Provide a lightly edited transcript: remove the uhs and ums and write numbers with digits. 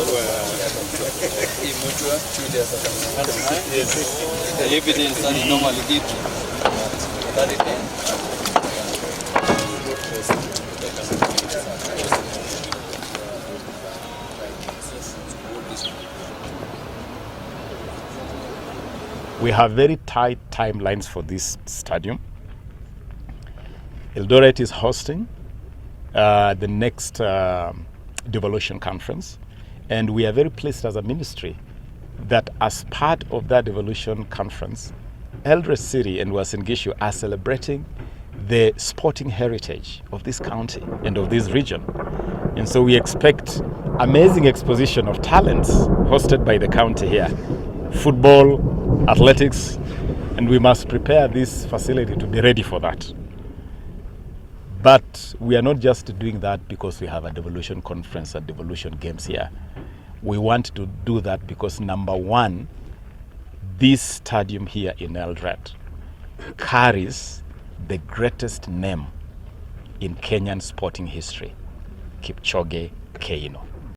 The evidence that is normally given. We have very tight timelines for this stadium. Eldoret is hosting the next devolution conference, and we are very pleased as a ministry that as part of that devolution conference, Eldoret City and Uasin Gishu are celebrating the sporting heritage of this county and of this region. And so we expect amazing exposition of talents hosted by the county here. Football, athletics, and we must prepare this facility to be ready for that. But we are not just doing that because we have a devolution conference and devolution games here. We want to do that because, number one, this stadium here in Eldoret carries the greatest name in Kenyan sporting history, Kipchoge Keino.